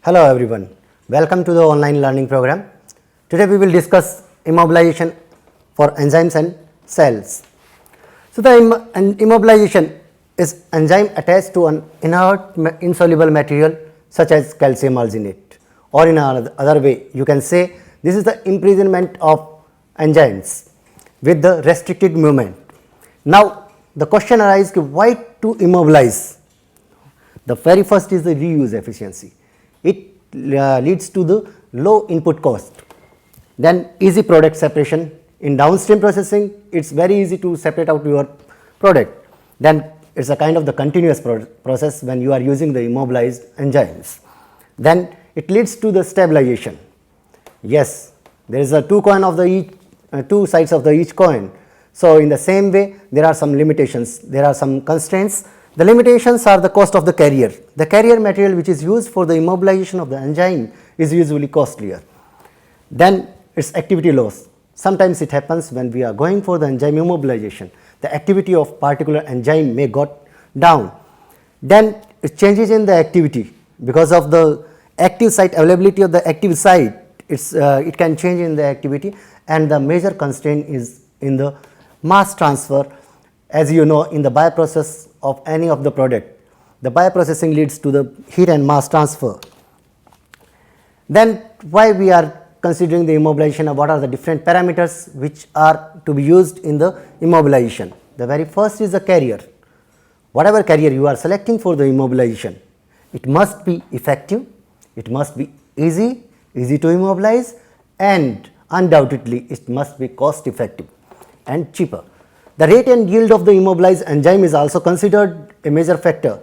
Hello everyone, welcome to the online learning program. Today we will discuss immobilization for enzymes and cells. So the immobilization is enzyme attached to an inert insoluble material such as calcium alginate, or in another way you can say this is the imprisonment of enzymes with the restricted movement. Now the question arises, why to immobilize? The very first is the reuse efficiency. It leads to the low input cost. Then easy product separation. In downstream processing, it's very easy to separate out your product. Then it's a kind of the continuous process when you are using the immobilized enzymes. Then it leads to the stabilization. Yes, there is a two sides of the each coin. So in the same way, there are some limitations, there are some constraints. The limitations are the cost of the carrier. The carrier material which is used for the immobilization of the enzyme is usually costlier. Then its activity loss. Sometimes it happens when we are going for the enzyme immobilization, the activity of particular enzyme may got down. Then it changes in the activity because of the active site availability of the active site. It can change in the activity, and the major constraint is in the mass transfer. As you know, in the bioprocess of any of the product, the bioprocessing leads to the heat and mass transfer. Then why we are considering the immobilization, of what are the different parameters which are to be used in the immobilization. The very first is the carrier. Whatever carrier you are selecting for the immobilization, it must be effective, it must be easy to immobilize, and undoubtedly it must be cost effective and cheaper. The rate and yield of the immobilized enzyme is also considered a major factor.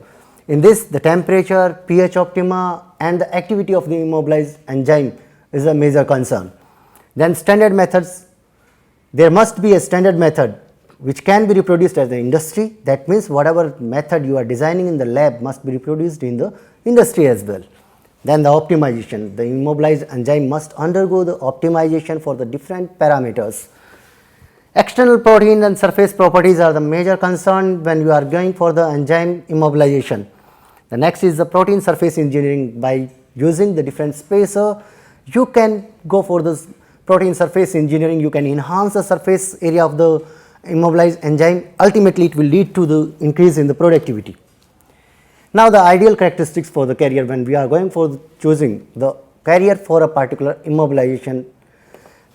In this, the temperature, pH optima, and the activity of the immobilized enzyme is a major concern. Then standard methods. There must be a standard method which can be reproduced as the industry. That means whatever method you are designing in the lab must be reproduced in the industry as well. Then the optimization. The immobilized enzyme must undergo the optimization for the different parameters. External protein and surface properties are the major concern when you are going for the enzyme immobilization. The next is the protein surface engineering. By using the different spacer, you can go for this protein surface engineering, you can enhance the surface area of the immobilized enzyme. Ultimately, it will lead to the increase in the productivity. Now, the ideal characteristics for the carrier when we are going for choosing the carrier for a particular immobilization,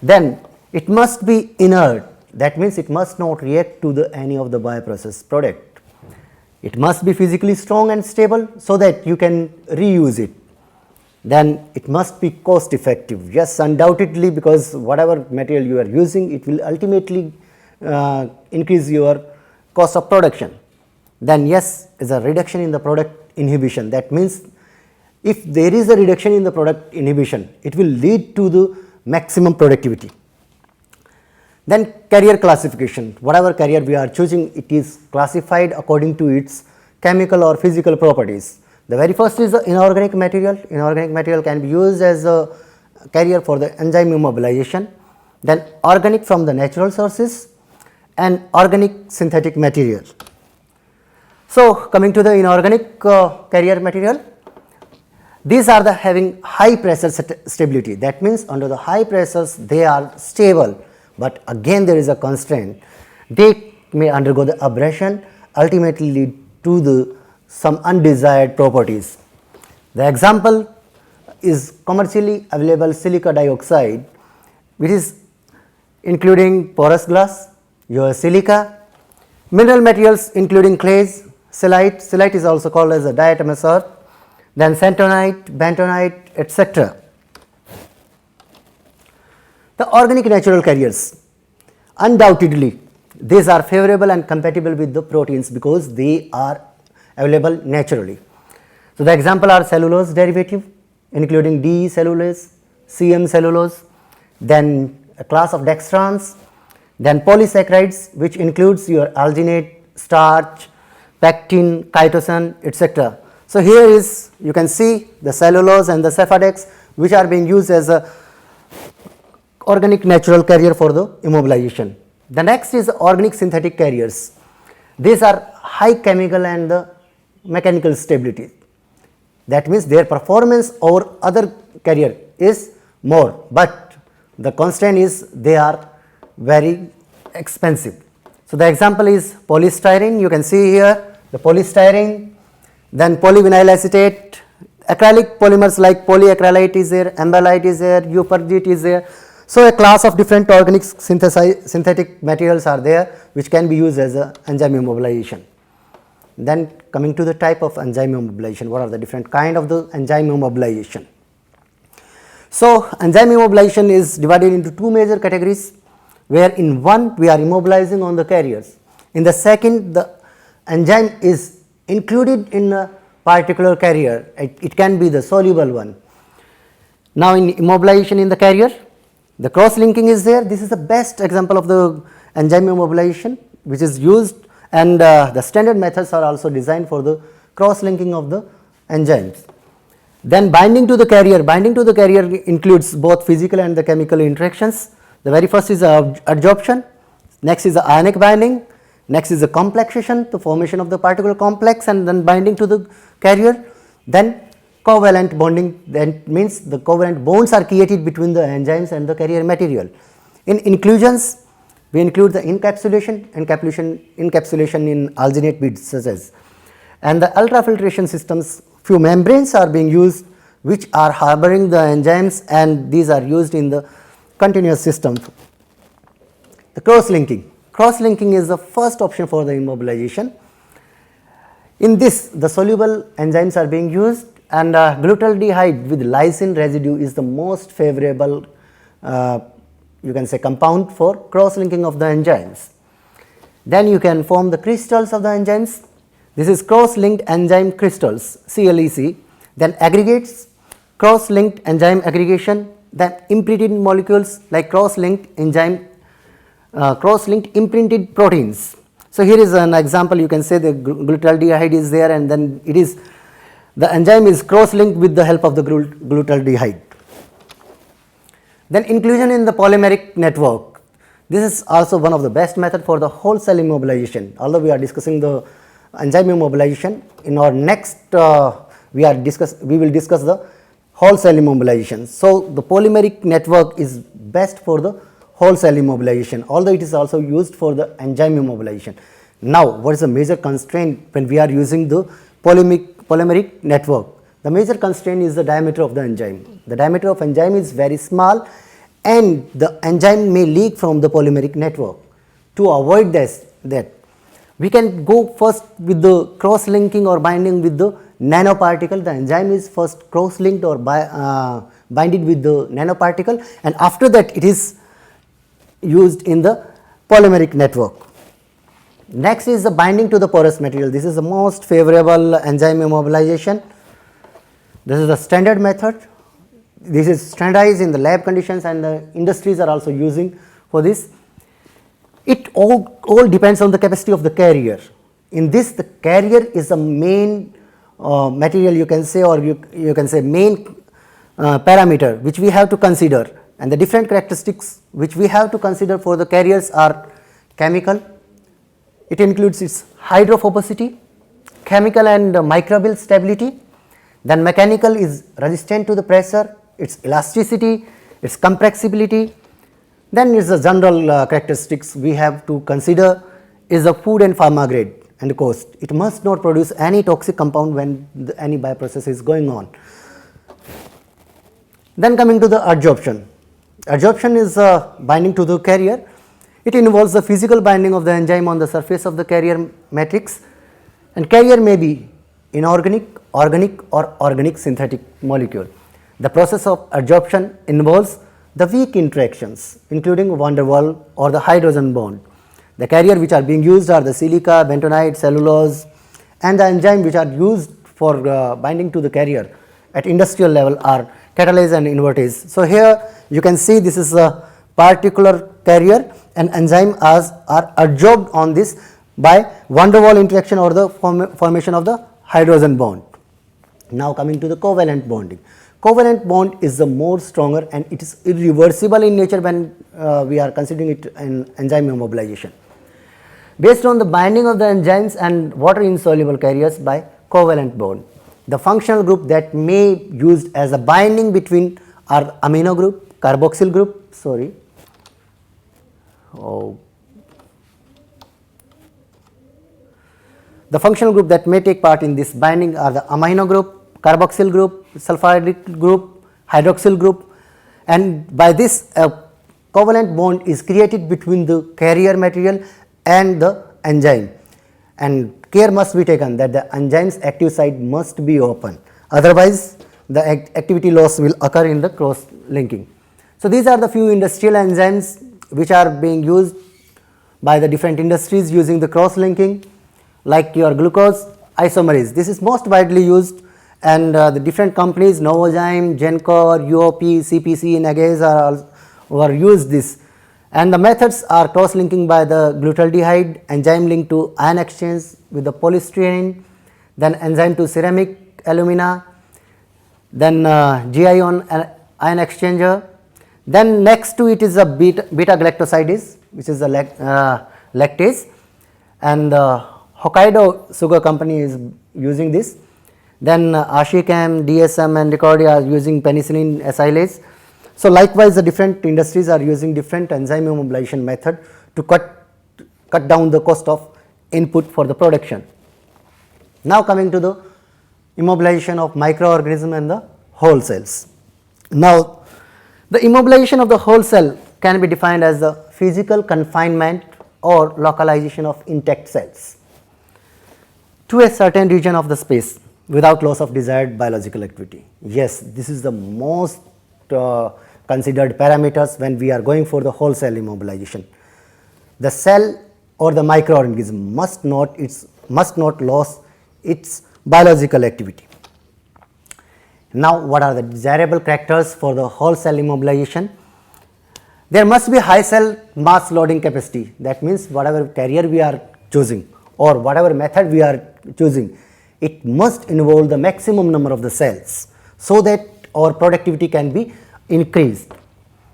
then it must be inert. That means it must not react to any of the bioprocess product. It must be physically strong and stable so that you can reuse it. Then it must be cost effective. Yes, undoubtedly, because whatever material you are using, it will ultimately increase your cost of production. Then yes, is a reduction in the product inhibition. That means if there is a reduction in the product inhibition, it will lead to the maximum productivity. Then carrier classification. Whatever carrier we are choosing, it is classified according to its chemical or physical properties. The very first is the inorganic material. Inorganic material can be used as a carrier for the enzyme immobilization. Then organic from the natural sources, and organic synthetic material. So coming to the inorganic carrier material, these are the having high pressure stability. That means under the high pressures they are stable. But again there is a constraint, they may undergo the abrasion, ultimately lead to some undesired properties. The example is commercially available silica dioxide, which is including porous glass, your silica, mineral materials including clays, silicate is also called as a diatomous earth, then centonite, bentonite, etc. The organic natural carriers, undoubtedly these are favorable and compatible with the proteins because they are available naturally. So the example are cellulose derivative including D cellulose, CM cellulose, then a class of dextrans, then polysaccharides which includes your alginate, starch, pectin, chitosan, etc. So here is, you can see the cellulose and the Cefadex which are being used as a organic natural carrier for the immobilization. The next is organic synthetic carriers. These are high chemical and the mechanical stability. That means their performance over other carrier is more, but the constraint is they are very expensive. So, the example is polystyrene, you can see here the polystyrene, then polyvinyl acetate, acrylic polymers like polyacrylate is there, ambelite is there, eupergite is there. So, a class of different organic synthetic materials are there which can be used as a enzyme immobilization. Then coming to the type of enzyme immobilization, what are the different kind of the enzyme immobilization? So, enzyme immobilization is divided into two major categories, where in one we are immobilizing on the carriers, in the second the enzyme is included in a particular carrier, it can be the soluble one. Now, in immobilization in the carrier, the cross linking is there. This is the best example of the enzyme immobilization which is used, and the standard methods are also designed for the cross linking of the enzymes. Then binding to the carrier includes both physical and the chemical interactions. The very first is adsorption, next is the ionic binding, next is the complexation, the formation of the particle complex, and then binding to the carrier. Then covalent bonding, that means the covalent bonds are created between the enzymes and the carrier material. In inclusions, we include the encapsulation in alginate beads such as, and the ultrafiltration systems, few membranes are being used which are harboring the enzymes, and these are used in the continuous system. The cross linking is the first option for the immobilization. In this, the soluble enzymes are being used, and glutaldehyde with lysine residue is the most favorable you can say compound for cross linking of the enzymes. Then you can form the crystals of the enzymes. This is cross linked enzyme crystals, CLEC. Then aggregates, cross linked enzyme aggregation, then imprinted molecules like cross linked imprinted proteins. So, here is an example, you can say the glutaldehyde is there, and then it is the enzyme is cross linked with the help of the glutaldehyde. Then inclusion in the polymeric network. This is also one of the best method for the whole cell immobilization. Although we are discussing the enzyme immobilization, in our next we will discuss the whole cell immobilization. So, the polymeric network is best for the whole cell immobilization, although it is also used for the enzyme immobilization. Now, what is the major constraint when we are using the polymeric network? The major constraint is the diameter of the enzyme. The diameter of enzyme is very small, and the enzyme may leak from the polymeric network. To avoid that, we can go first with the cross linking or binding with the nanoparticle. The enzyme is first cross linked or binded with the nanoparticle, and after that it is used in the polymeric network. Next is the binding to the porous material. This is the most favorable enzyme immobilization. This is the standard method. This is standardized in the lab conditions, and the industries are also using for this. It all depends on the capacity of the carrier. In this, the carrier is the main material, you can say, or you can say main parameter which we have to consider, and the different characteristics which we have to consider for the carriers are chemical. It includes its hydrophobicity, chemical and microbial stability. Then mechanical is resistant to the pressure, its elasticity, its compressibility. Then is the general characteristics we have to consider is the food and pharma grade and cost. It must not produce any toxic compound when any bioprocess is going on. Then coming to the adsorption. Adsorption is binding to the carrier. It involves the physical binding of the enzyme on the surface of the carrier matrix, and carrier may be inorganic, organic or organic synthetic molecule. The process of adsorption involves the weak interactions including van der Waals or the hydrogen bond. The carrier which are being used are the silica, bentonite, cellulose, and the enzyme which are used for binding to the carrier at industrial level are catalase and invertase. So, here you can see this is a particular carrier, and enzyme are adsorbed on this by van der Waals interaction or the formation of the hydrogen bond. Now, coming to the covalent bonding. Covalent bond is the more stronger, and it is irreversible in nature when we are considering it in enzyme immobilization. Based on the binding of the enzymes and water insoluble carriers by covalent bond. the functional group that may used as a binding between are amino group, carboxyl group, sorry. The functional group that may take part in this binding are the amino group, carboxyl group, sulfuric group, hydroxyl group, and by this a covalent bond is created between the carrier material and the enzyme, and care must be taken that the enzyme's active site must be open, otherwise the activity loss will occur in the cross linking. So, these are the few industrial enzymes which are being used by the different industries using the cross linking, like your glucose isomerase. This is most widely used, and the different companies Novozymes, Gencor, UOP, CPC, Nagase are used this, and the methods are cross linking by the glutaldehyde, enzyme link to ion exchange with the polystyrene, then enzyme to ceramic alumina, then GI on ion exchanger, then next to it is a beta galactosidase, which is a lactase, and Hokkaido Sugar Company is using this. Then Ashichem, DSM and Ricordia are using penicillin acylase. So, likewise the different industries are using different enzyme immobilization method to cut down the cost of input for the production. Now, coming to the immobilization of microorganism and the whole cells. Now, the immobilization of the whole cell can be defined as the physical confinement or localization of intact cells to a certain region of the space without loss of desired biological activity. Yes, this is the most considered parameters when we are going for the whole cell immobilization. The cell or the microorganism must not lose its biological activity. Now, what are the desirable characters for the whole cell immobilization? There must be high cell mass loading capacity. That means whatever carrier we are choosing or whatever method we are choosing, it must involve the maximum number of the cells so that our productivity can be increased.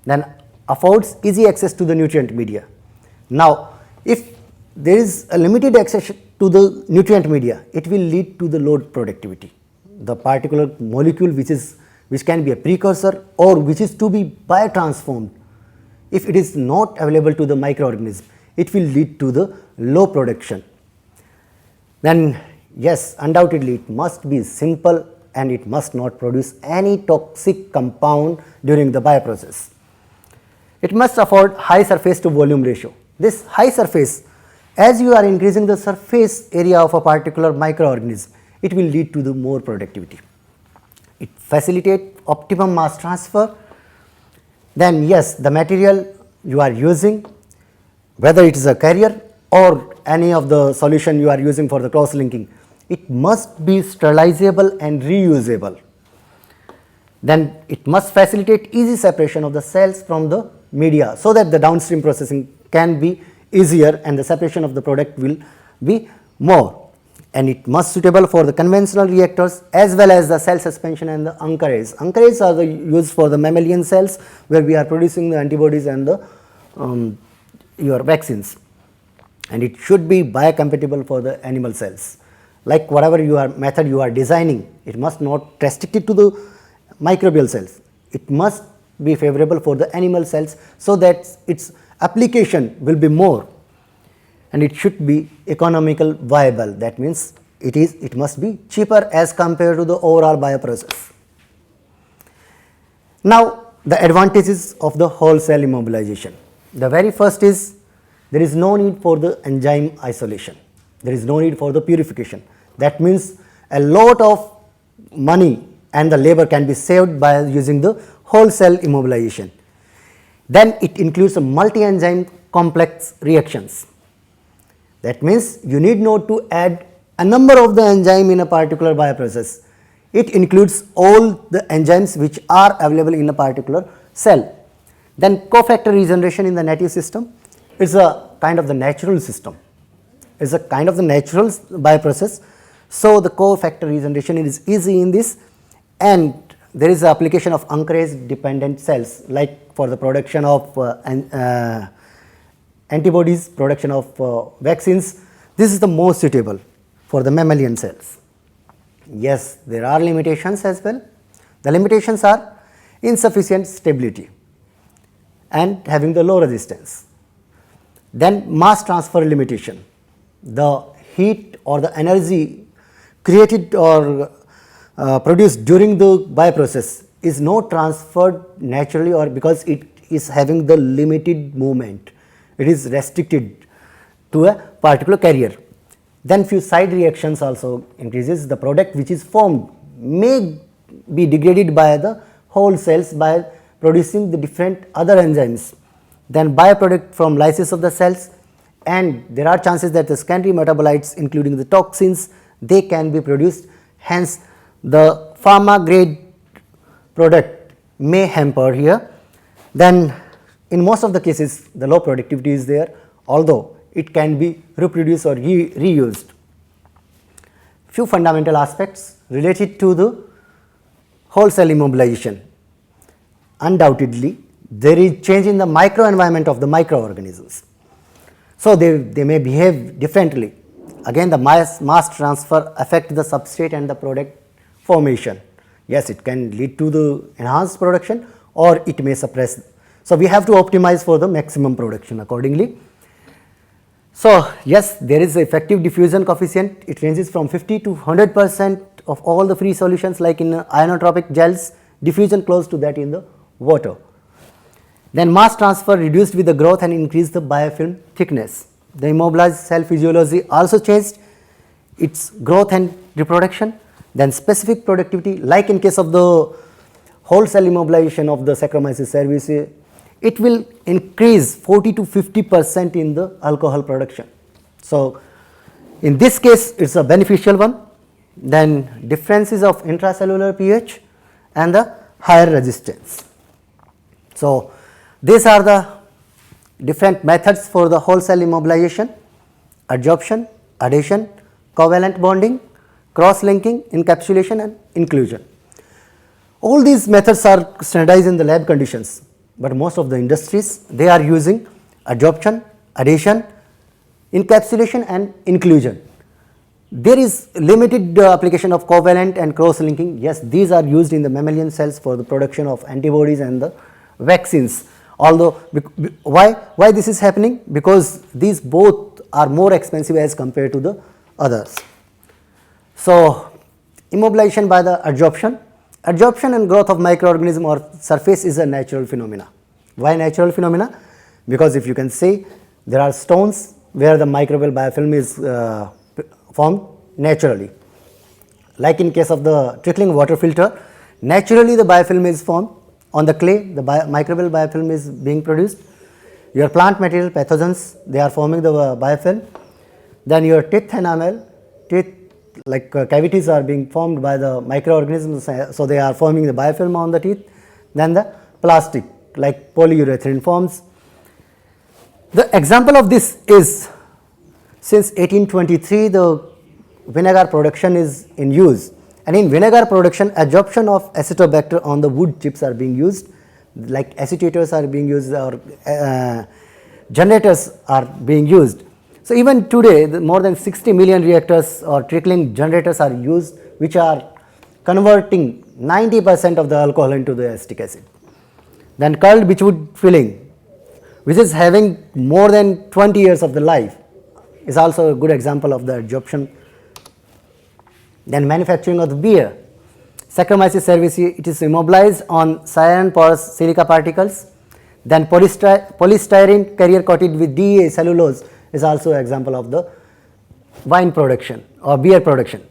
Then affords easy access to the nutrient media. Now, if there is a limited access to the nutrient media, it will lead to the low productivity. The particular molecule which can be a precursor or which is to be biotransformed, if it is not available to the microorganism, it will lead to the low production. Then yes, undoubtedly it must be simple and it must not produce any toxic compound during the bioprocess. It must afford high surface to volume ratio. This high surface, as you are increasing the surface area of a particular microorganism, it will lead to the more productivity. It facilitates optimum mass transfer. Then yes, the material you are using, whether it is a carrier or any of the solution you are using for the cross linking, it must be sterilizable and reusable. Then it must facilitate easy separation of the cells from the media so that the downstream processing can be easier and the separation of the product will be more. And it must suitable for the conventional reactors as well as the cell suspension and the anchorage. Anchorage are the used for the mammalian cells where we are producing the antibodies and the your vaccines, and it should be biocompatible for the animal cells. Like whatever method you are designing, it must not restrict it to the microbial cells. It must be favorable for the animal cells so that its application will be more, and it should be economical viable. That means it must be cheaper as compared to the overall bioprocess. Now, the advantages of the whole cell immobilization. The very first is there is no need for the enzyme isolation. There is no need for the purification. That means a lot of money and the labor can be saved by using the whole cell immobilization. Then it includes a multi-enzyme complex reactions. That means you need not to add a number of the enzyme in a particular bioprocess. It includes all the enzymes which are available in a particular cell. Then cofactor regeneration in the native system is a kind of the natural system. It's a kind of the natural bioprocess. So the cofactor regeneration is easy in this, and there is the application of anchorage dependent cells like for the production of antibodies, production of vaccines. This is the most suitable for the mammalian cells. Yes, there are limitations as well. The limitations are insufficient stability and having the low resistance. Then mass transfer limitation. The heat or the energy created or produced during the bioprocess is not transferred naturally, or because it is having the limited movement. It is restricted to a particular carrier. Then few side reactions also increases. The product which is formed may be degraded by the whole cells by producing the different other enzymes. Then byproduct from lysis of the cells, and there are chances that the secondary metabolites including the toxins, they can be produced. Hence, the pharma grade product may hamper here. Then in most of the cases the low productivity is there, although it can be reproduced or reused. Few fundamental aspects related to the whole cell immobilization. Undoubtedly, there is change in the microenvironment of the microorganisms. So, they may behave differently. Again, the mass transfer affect the substrate and the product formation. Yes, it can lead to the enhanced production or it may suppress. So, we have to optimize for the maximum production accordingly. So, yes, there is effective diffusion coefficient. It ranges from 50 to 100% of all the free solutions, like in ionotropic gels, diffusion close to that in the water. Then mass transfer reduced with the growth and increased the biofilm thickness. The immobilized cell physiology also changed its growth and reproduction. Then specific productivity, like in case of the whole cell immobilization of the Saccharomyces cerevisiae, it will increase 40 to 50% in the alcohol production. So, in this case it is a beneficial one. Then differences of intracellular pH and the higher resistance. So, these are the different methods for the whole cell immobilization: adsorption, adhesion, covalent bonding, cross-linking, encapsulation and inclusion. All these methods are standardized in the lab conditions, but most of the industries, they are using adsorption, adhesion, encapsulation and inclusion. There is limited application of covalent and cross-linking. Yes, these are used in the mammalian cells for the production of antibodies and the vaccines. Although, why this is happening? Because these both are more expensive as compared to the others. So, immobilization by the adsorption. Adsorption and growth of microorganism or surface is a natural phenomena. Why natural phenomena? Because if you can see, there are stones where the microbial biofilm is formed naturally. Like in case of the trickling water filter, naturally the biofilm is formed. On the clay, the microbial biofilm is being produced. Your plant material pathogens, they are forming the biofilm. Then your teeth enamel, teeth like cavities are being formed by the microorganisms, so they are forming the biofilm on the teeth. Then the plastic like polyurethane forms. The example of this is, since 1823 the vinegar production is in use, and in vinegar production adsorption of acetobacter on the wood chips are being used, like acetators are being used or generators are being used. So, even today more than 60 million reactors or trickling generators are used, which are converting 90% of the alcohol into the acetic acid. Then curled beechwood filling, which is having more than 20 years of the life, is also a good example of the adsorption. Then manufacturing of the beer. Saccharomyces cerevisiae, it is immobilized on cyan porous silica particles. Then polystyrene carrier coated with DEA cellulose is also an example of the wine production or beer production.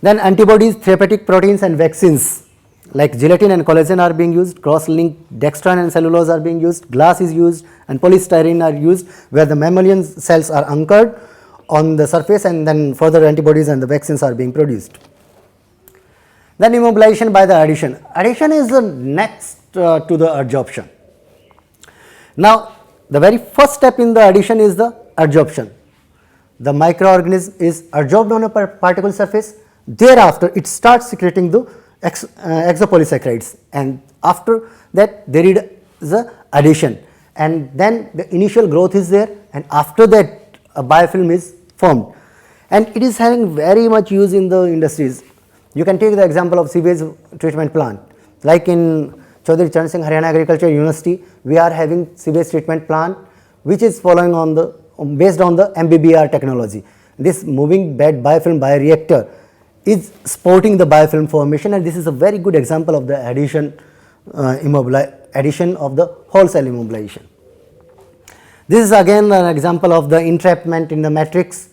Then antibodies, therapeutic proteins and vaccines like gelatin and collagen are being used, cross-linked dextran and cellulose are being used, glass is used and polystyrene are used, where the mammalian cells are anchored on the surface and then further antibodies and the vaccines are being produced. Then immobilization by the adhesion. Adhesion is the next to the adsorption. Now, the very first step in the adhesion is the adsorption. The microorganism is adsorbed on a particle surface, thereafter it starts secreting the exopolysaccharides, and after that there is the adhesion, and then the initial growth is there, and after that a biofilm is formed. and it is having very much use in the industries. You can take the example of sewage treatment plant, like in Chaudhary Charan Singh Haryana Agriculture University, we are having sewage treatment plant which is following on the based on the MBBR technology. This moving bed biofilm bioreactor is supporting the biofilm formation, and this is a very good example of the addition of the whole cell immobilization. This is again an example of the entrapment in the matrix,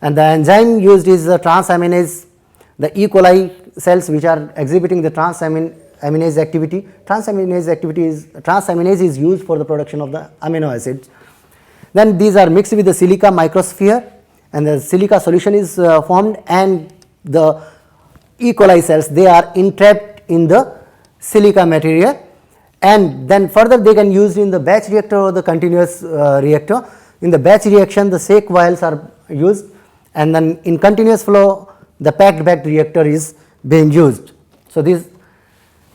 and the enzyme used is the transaminase, the E. coli cells which are exhibiting the transaminase activity. Transaminase is used for the production of the amino acids. Then these are mixed with the silica microsphere, and the silica solution is formed, and the E. coli cells, they are entrapped in the silica material, and then further they can use in the batch reactor or the continuous reactor. In the batch reaction, the Sek vials are used, and then in continuous flow the packed bag reactor is being used. So the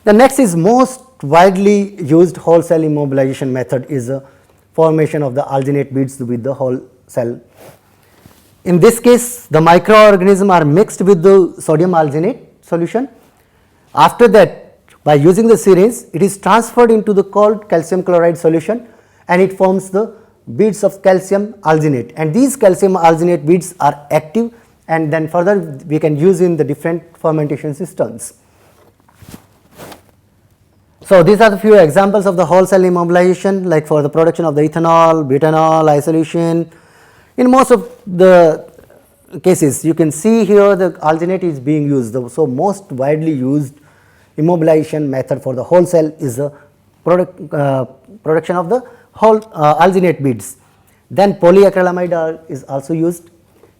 next is most widely used whole cell immobilization method is the formation of the alginate beads with the whole cell. In this case, the microorganisms are mixed with the sodium alginate solution. After that, by using the syringe, it is transferred into the cold calcium chloride solution, and it forms the beads of calcium alginate, and these calcium alginate beads are active, and then further we can use in the different fermentation systems. So these are the few examples of the whole cell immobilization, like for the production of the ethanol, butanol, isoleucine. In most of the cases, you can see here the alginate is being used. So most widely used immobilization method for the whole cell is the production of the whole alginate beads. Then polyacrylamide is also used.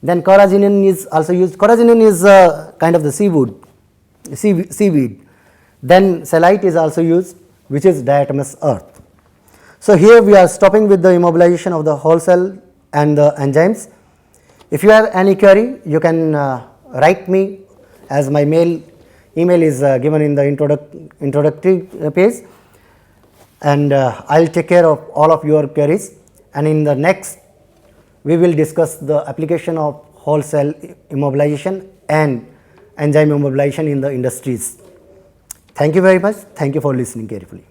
Then carrageenan is also used. Carrageenan is kind of the seaweed. Then cellite is also used, which is diatomous earth. So here we are stopping with the immobilization of the whole cell and the enzymes. If you have any query, you can write me, as my email is given in the introductory page, and I will take care of all of your queries. And in the next, we will discuss the application of whole cell immobilization and enzyme immobilization in the industries. Thank you very much. Thank you for listening carefully.